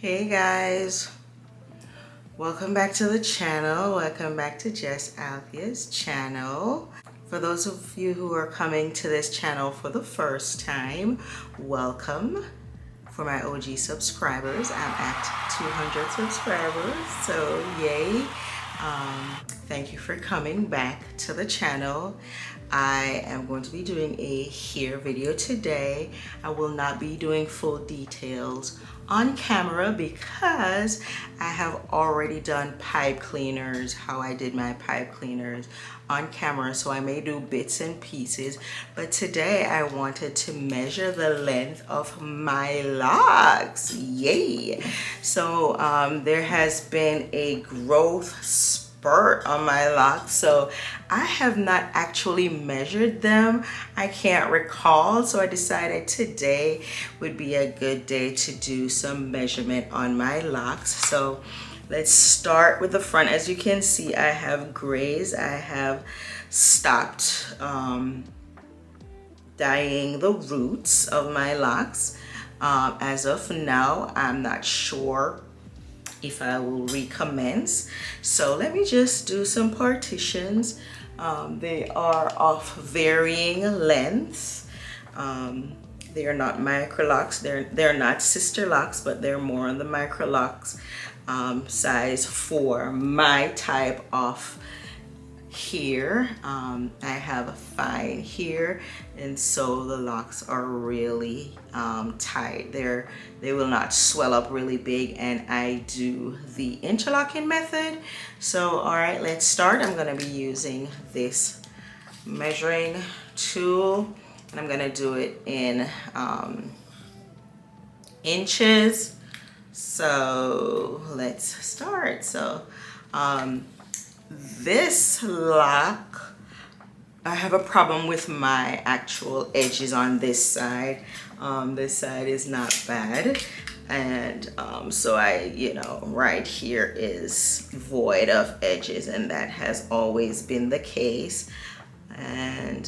Hey guys, welcome back to the channel. Welcome back to Jess Althea's channel. For those of you who are coming to this channel for the first time, welcome. For my OG subscribers, I'm at 200 subscribers, so yay. Thank you for coming back to the channel. I am going to be doing a hair video today. I will not be doing full details on camera because I have already done pipe cleaners, how I did my pipe cleaners on camera, so I may do bits and pieces. But today I wanted to measure the length of my locks. Yay! So there has been a growth spurt on my locks, so I have not actually measured them. I can't recall, so I decided today would be a good day to do some measurement on my locks. So let's start with the front. As you can see, I have grays. I have stopped dyeing the roots of my locks. As of now, I'm not sure if I will recommence. So let me just do some partitions. They are of varying lengths. They are not micro locks. They're not sister locks, but they're more on the micro locks size for my type of hair. I have a fine hair, and so the locks are really tight. They will not swell up really big, and I do the interlocking method. So all right, let's start. I'm going to be using this measuring tool, and I'm going to do it in inches. So let's start. So this lock, I have a problem with my actual edges on this side. This side is not bad, and so right here is void of edges, and that has always been the case. And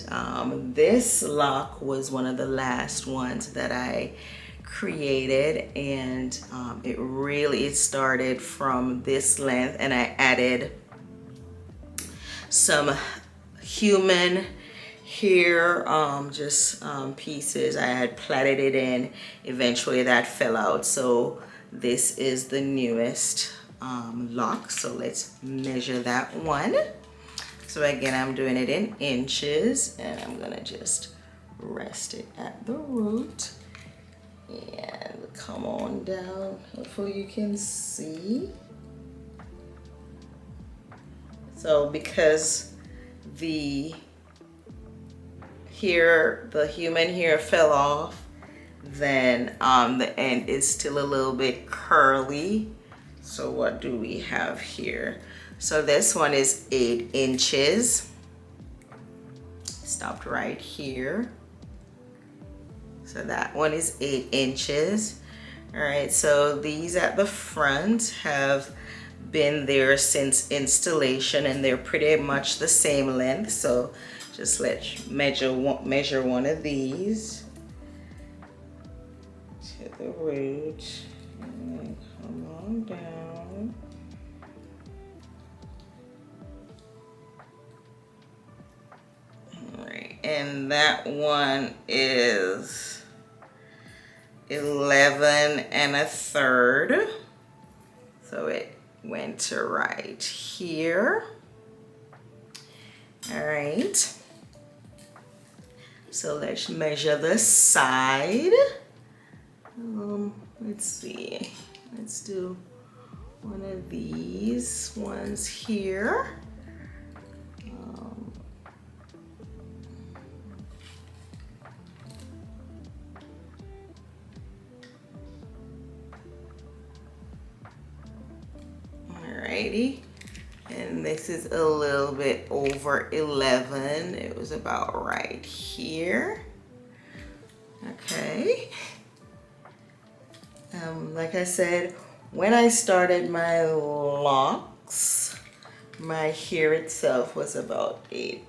this lock was one of the last ones that I created, and it started from this length, and I added some human hair pieces. I had plaited it in. Eventually that fell out, so this is the newest lock. So let's measure that one. So again, I'm doing it in inches, and I'm gonna just rest it at the root and come on down. Hopefully you can see. So because the human hair fell off, then the end is still a little bit curly. So what do we have here? So this one is 8 inches. Stopped right here. So that one is 8 inches. All right, so these at the front have been there since installation, and they're pretty much the same length. So just let's measure one of these to the root, and then come on down. All right, and that one is 11 1/3. So it went to right here. All right, so let's measure the side. Let's see, let's do one of these ones here. Alrighty, and this is a little bit over 11. It was about right here. Okay. Like I said, when I started my locks, my hair itself was about 8.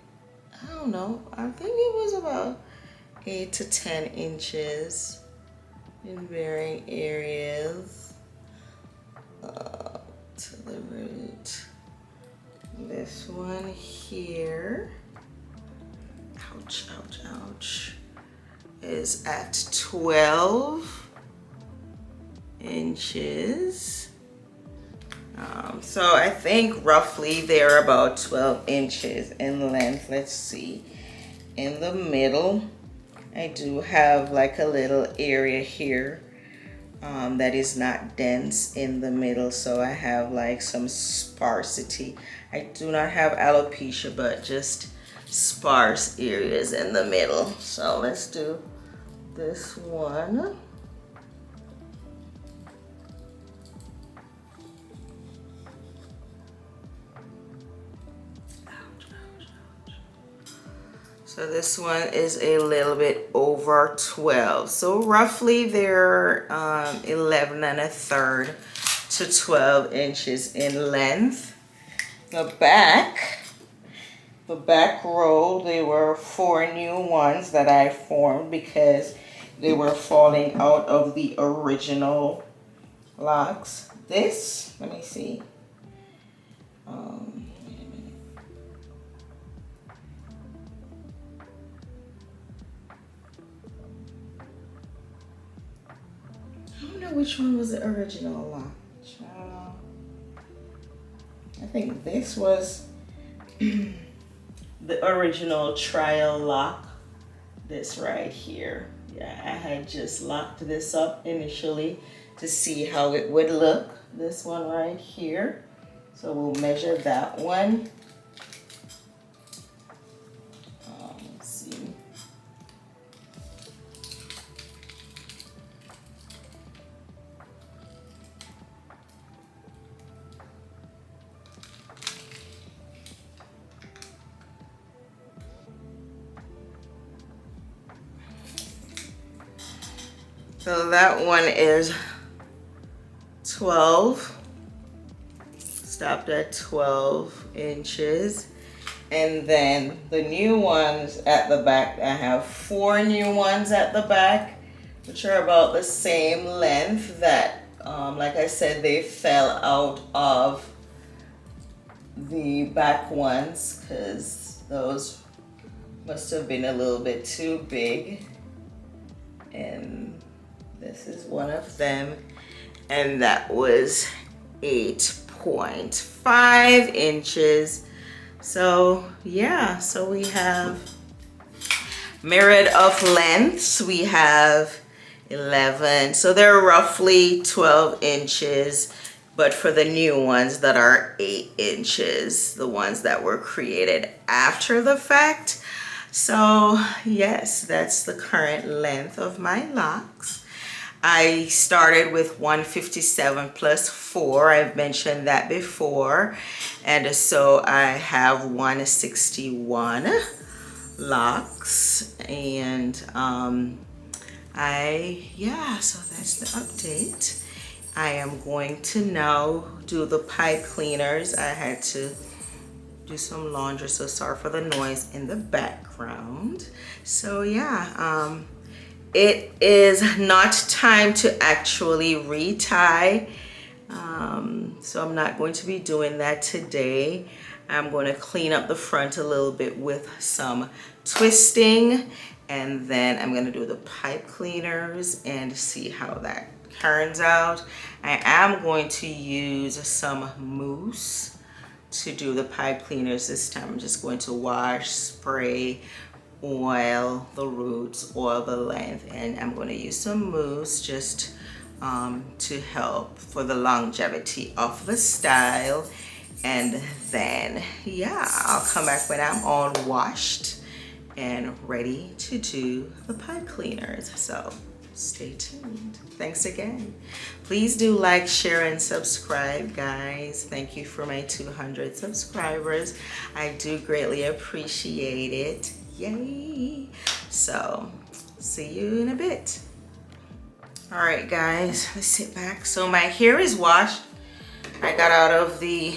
I don't know. I think it was about 8 to 10 inches in varying areas. to the root. This one here, ouch, ouch, ouch, is at 12 inches. So I think roughly they're about 12 inches in length. Let's see. In the middle, I do have like a little area here that is not dense in the middle, so I have like some sparsity. I do not have alopecia, but just sparse areas in the middle. So let's do this one. So this one is a little bit over 12. So roughly they're 11 and a third to 12 inches in length. The back row, they were 4 new ones that I formed because they were falling out of the original locks. This, let me see. I don't know which one was the original lock. I think this was the original trial lock. This right here. Yeah, I had just locked this up initially to see how it would look. This one right here. So we'll measure that one. Let's see. So that one is 12, stopped at 12 inches. And then the new ones at the back, I have 4 new ones at the back, which are about the same length that, like I said, they fell out of the back ones because those must have been a little bit too big. And this is one of them, and that was 8.5 inches. So yeah, so we have mirrored of lengths. We have 11, so they're roughly 12 inches, but for the new ones that are 8 inches, the ones that were created after the fact. So yes, that's the current length of my locks. I started with 157 plus 4. I've mentioned that before. And so I have 161 locks. And so that's the update. I am going to now do the pipe cleaners. I had to do some laundry, so sorry for the noise in the background. So yeah, it is not time to actually retie, so I'm not going to be doing that today. I'm going to clean up the front a little bit with some twisting, and then I'm going to do the pipe cleaners and see how that turns out. I am going to use some mousse to do the pipe cleaners this time. I'm just going to wash, spray, oil the roots, oil the length, and I'm going to use some mousse just to help for the longevity of the style. And then yeah, I'll come back when I'm all washed and ready to do the pipe cleaners. So stay tuned. Thanks again. Please do like, share, and subscribe, guys. Thank you for my 200 subscribers. I do greatly appreciate it. Yay. So see you in a bit. All right, guys, let's sit back. So my hair is washed. I got out of the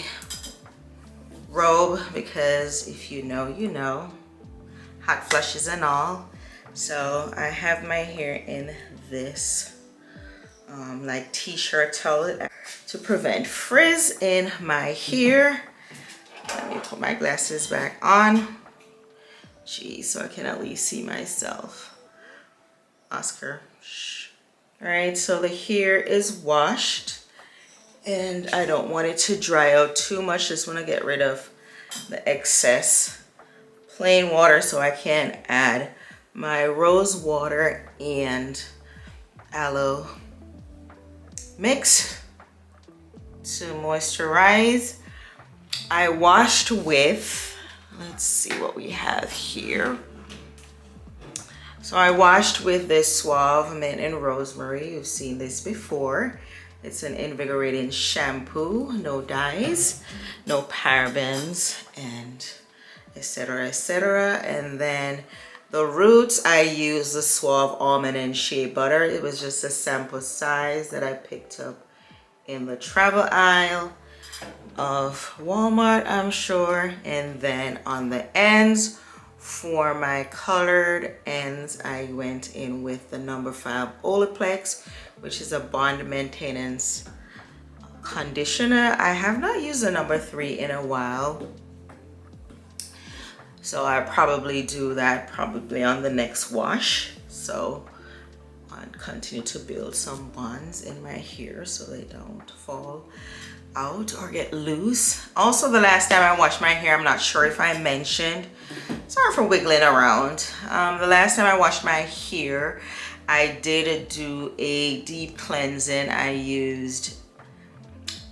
robe because if you know, you know, hot flushes and all. So I have my hair in this like t-shirt towel to prevent frizz in my hair. Let me put my glasses back on. Geez, so I can at least see myself. Oscar. Shh. All right, so the hair is washed and I don't want it to dry out too much. Just want to get rid of the excess plain water so I can add my rose water and aloe mix to moisturize. I washed with, let's see what we have here. So I washed with this Suave Mint and Rosemary. You've seen this before. It's an invigorating shampoo, no dyes, no parabens, and etc, etc. And then the roots, I use the Suave Almond and Shea Butter. It was just a sample size that I picked up in the travel aisle of Walmart, I'm sure. And then on the ends, for my colored ends, I went in with the number 5 Olaplex, which is a bond maintenance conditioner. I have not used the number 3 in a while, so I probably do that probably on the next wash. So I continue to build some bonds in my hair so they don't fall out or get loose. Also, the last time I washed my hair, I'm not sure if I mentioned, sorry for wiggling around. The last time I washed my hair, I did do a deep cleansing. I used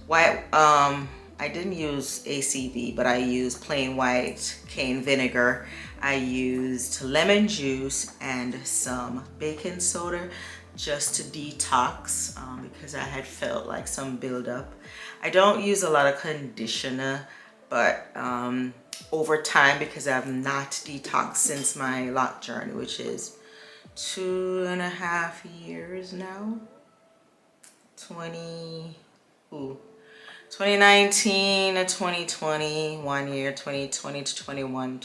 white, I didn't use ACV, but I used plain white cane vinegar. I used lemon juice and some baking soda just to detox because I had felt like some buildup. I don't use a lot of conditioner, but over time, because I've not detoxed since my lock journey, which is 2.5 years now, 2019 to 2020, 1 year, 2020 to 21,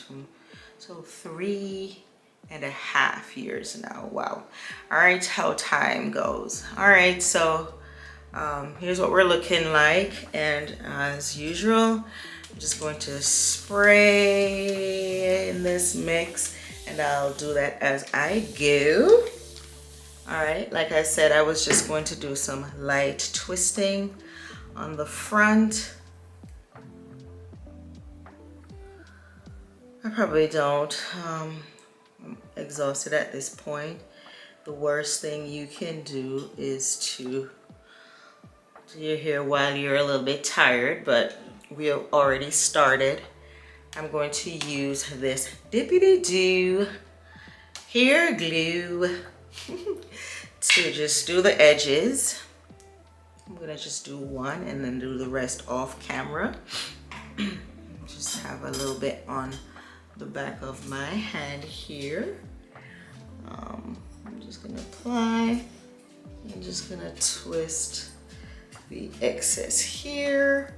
so 3.5 years now. Wow. All right, how time goes. All right, so here's what we're looking like, and as usual, I'm just going to spray in this mix, and I'll do that as I go. All right, like I said, I was just going to do some light twisting on the front. I probably don't. I'm exhausted at this point. The worst thing you can do is to do your hair while you're a little bit tired, but we have already started. I'm going to use this Dippity Doo hair glue to just do the edges. I'm gonna just do one and then do the rest off camera. Just have a little bit on the back of my hand here. I'm just gonna apply. I'm just gonna twist the excess here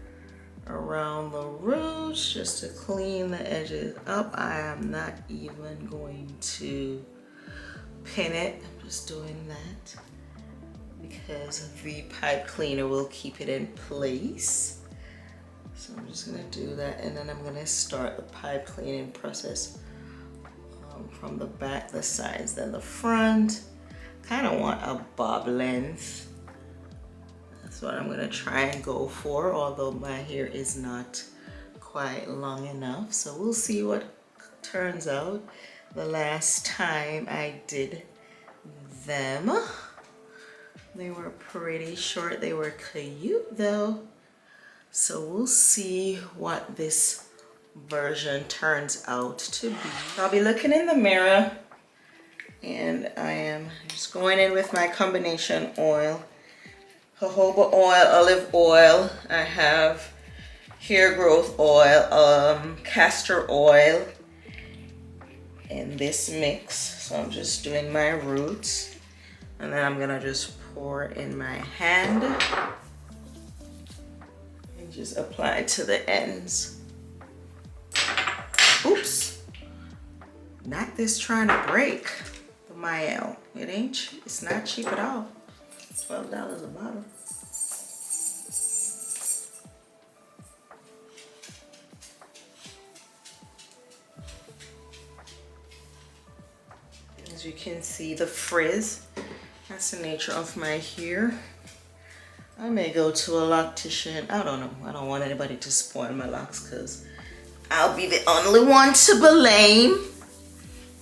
around the roots just to clean the edges up. I am not even going to pin it. I'm just doing that because the pipe cleaner will keep it in place. So I'm just gonna do that, and then I'm gonna start the pipe cleaning process from the back, the sides, then the front. Kind of want a bob length. That's what I'm gonna try and go for, although my hair is not quite long enough. So we'll see what turns out. The last time I did them, they were pretty short. They were cute though. So we'll see what this version turns out to be. I'll be looking in the mirror, and I am just going in with my combination oil. Jojoba oil, olive oil. I have hair growth oil, castor oil in this mix. So I'm just doing my roots, and then I'm gonna just pour in my hand and just apply it to the ends. Oops, not this trying to break the Mael. It's not cheap at all. $12 a bottle. As you can see, the frizz, that's the nature of my hair. I may go to a loctician. I don't know. I don't want anybody to spoil my locks because I'll be the only one to blame.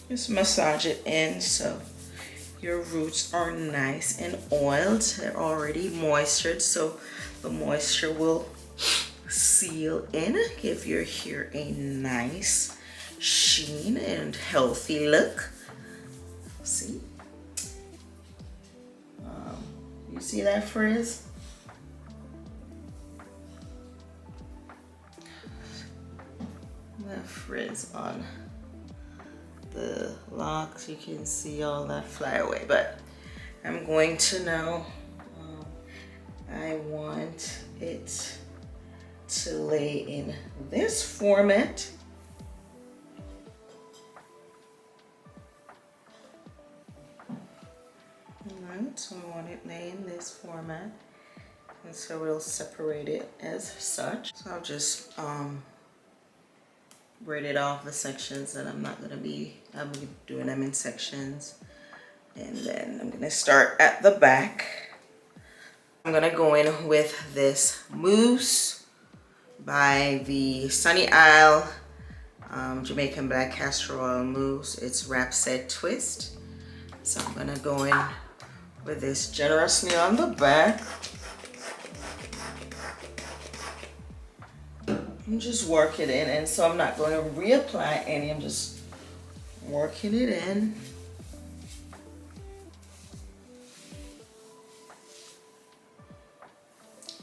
Just massage it in so your roots are nice and oiled. They're already moistured, so the moisture will seal in, give your hair a nice sheen and healthy look. See? You see that frizz? That frizz on the locks, you can see all that fly away, but I'm going to now, I want it to lay in this format. Alright, so I want it lay in this format, and so we'll separate it as such. So I'll just braided off the sections that I'm going to be doing them in sections, and then I'm going to start at the back. I'm going to go in with this mousse by the Sunny Isle Jamaican Black Castor Oil Mousse. It's Wrap Set Twist. So I'm going to go in with this generously on the back. I'm just working it in, and so I'm not going to reapply any. I'm just working it in.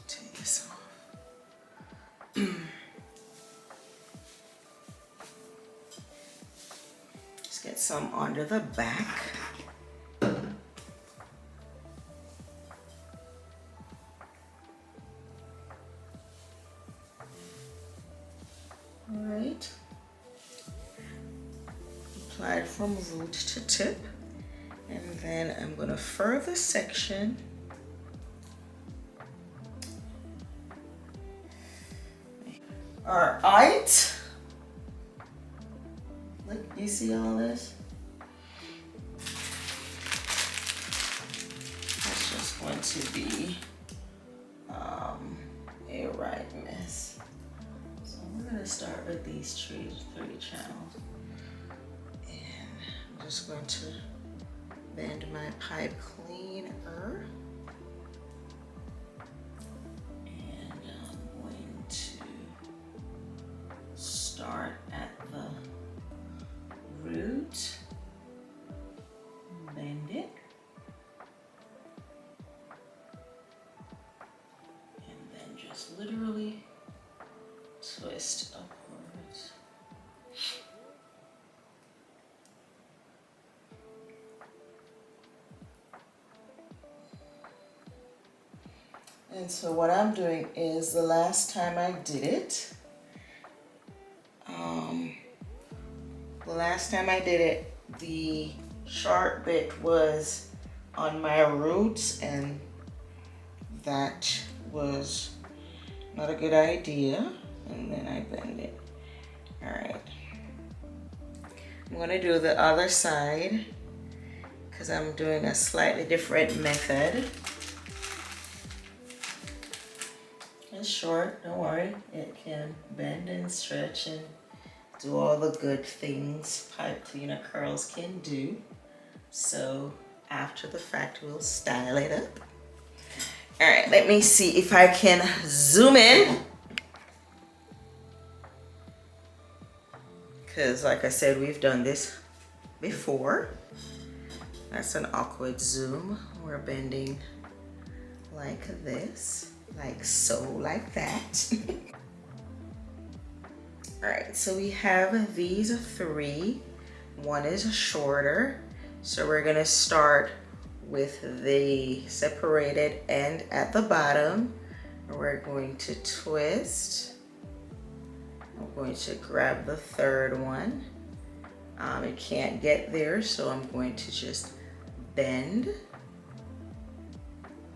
Take this off. Just get some under the back. Alright, apply it from root to tip, and then I'm going to further section. Alright, look, you see all this? That's just going to be a right mess. I'm going to start with these three channels, and I'm just going to bend my pipe cleaner, and I'm going to start at the root, bend it, and then just literally twist upwards. And so what I'm doing is, the last time I did it, the sharp bit was on my roots, and that was not a good idea. And then I bend it. All right. I'm gonna do the other side because I'm doing a slightly different method. It's short, don't worry. It can bend and stretch and do all the good things pipe cleaner curls can do. So after the fact, we'll style it up. All right, let me see if I can zoom in. Because like I said, we've done this before. That's an awkward zoom. We're bending like this, like so, like that. All right, so we have these three. One is shorter. So we're gonna start with the separated end at the bottom. We're going to twist. I'm going to grab the third one. It can't get there, so I'm going to just bend.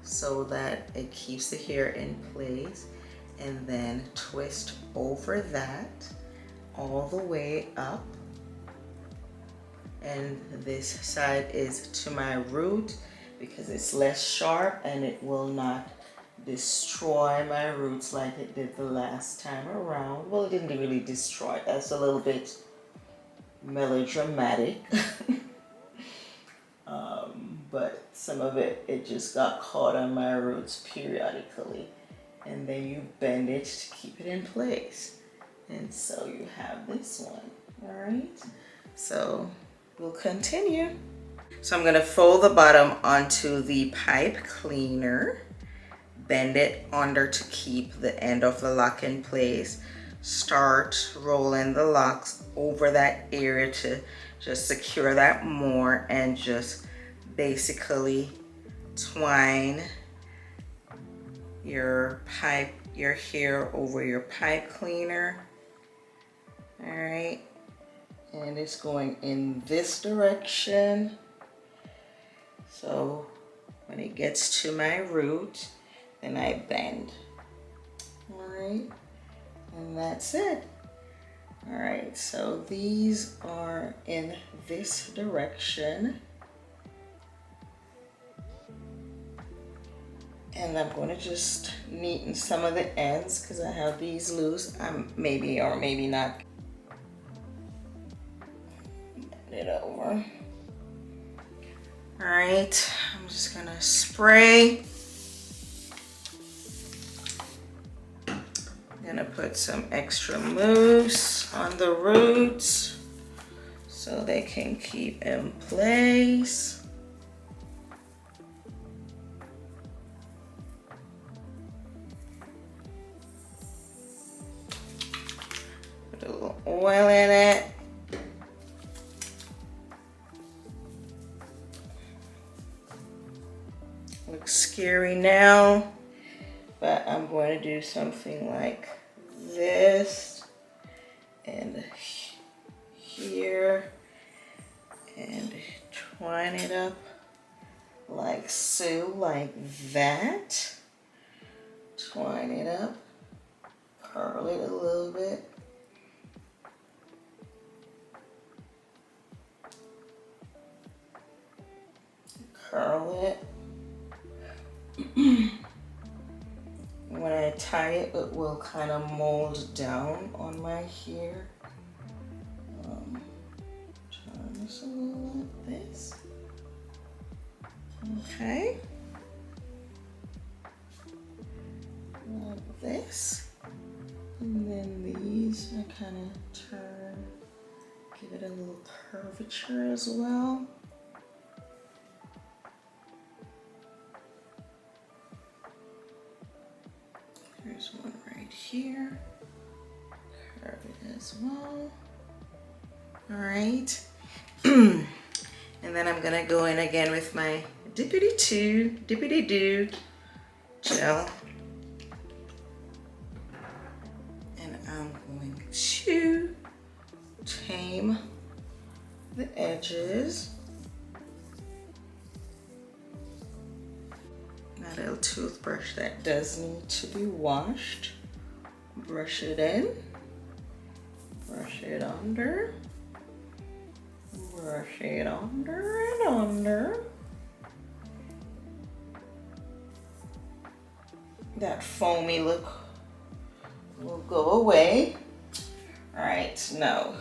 so that it keeps the hair in place, and then twist over that all the way up. And this side is to my root because it's less sharp and it will not destroy my roots like it did the last time around. Well, it didn't really destroy it. That's a little bit melodramatic. But some of it just got caught on my roots periodically. And then you bend it to keep it in place. And so you have this one, all right? So we'll continue. So I'm gonna fold the bottom onto the pipe cleaner, bend it under to keep the end of the lock in place, start rolling the locks over that area to just secure that more, and just basically twine your hair over your pipe cleaner. All right, and it's going in this direction. So when it gets to my root, then I bend. All right, and that's it. All right, so these are in this direction. And I'm going to just neaten some of the ends because I have these loose. Maybe or maybe not. Bend it over. All right, I'm just going to spray. I'm going to put some extra mousse on the roots so they can keep in place. Put a little oil in it. Looks scary now, but I'm going to do something like this and here and twine it up like so, like that. Twine it up, curl it a little bit. Curl it. When I tie it, it will kind of mold down on my hair. Turn this a little like this. Okay. Like this. And then these I kind of turn, give it a little curvature as well. There's one right here. Curve it as well. All right. And then I'm gonna go in again with my dippity-doo gel. And I'm going to tame the edges. My little toothbrush that does need to be washed. Brush it in, brush it under, brush it under and under. That foamy look will go away. All right, now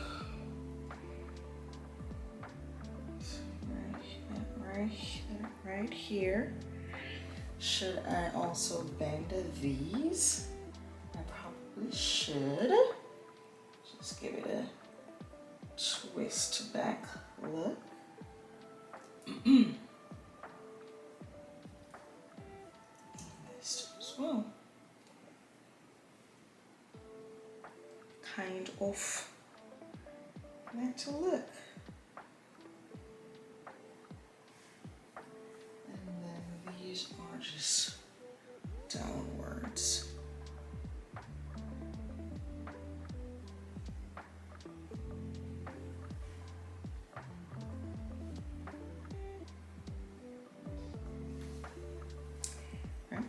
right here. Should I also bend these? I probably should. Just give it a twist back look. This as well. Kind of that look. These are just downwards.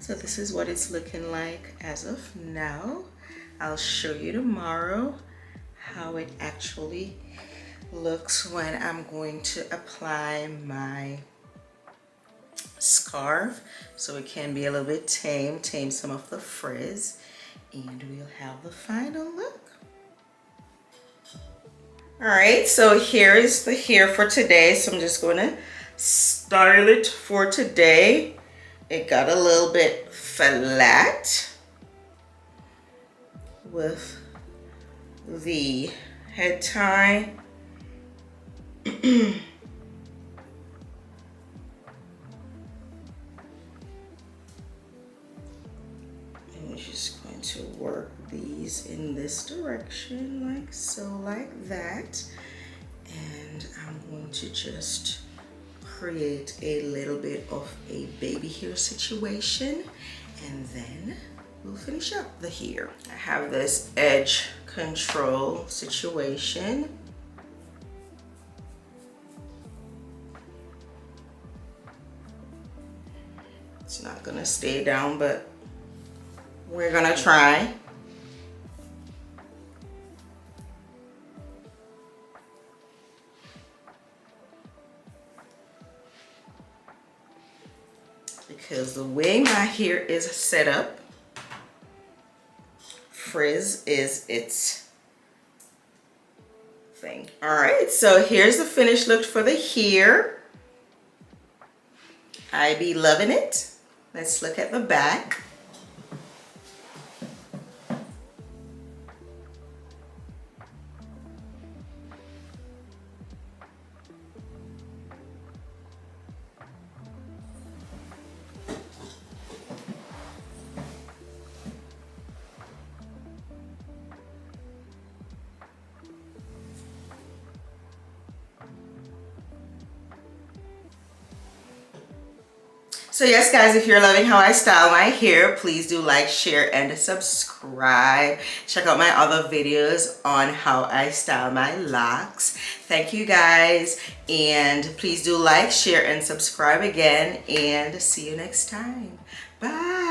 So this is what it's looking like as of now. I'll show you tomorrow how it actually looks when I'm going to apply my scarf, so it can be a little bit tame some of the frizz, and we'll have the final look. All right, so here is the hair for today. So I'm just going to style it for today. It got a little bit flat with the head tie. And we're just going to work these in this direction, like so, like that. And I'm going to just create a little bit of a baby hair situation, and then we'll finish up the hair. I have this edge control situation. It's not gonna stay down, but we're gonna try. Because the way my hair is set up, frizz is its thing. All right, so here's the finished look for the hair. I be loving it. Let's look at the back. So yes, guys, if you're loving how I style my hair, please do like, share, and subscribe. Check out my other videos on how I style my locks. Thank you, guys, and please do like, share, and subscribe again, and see you next time. Bye.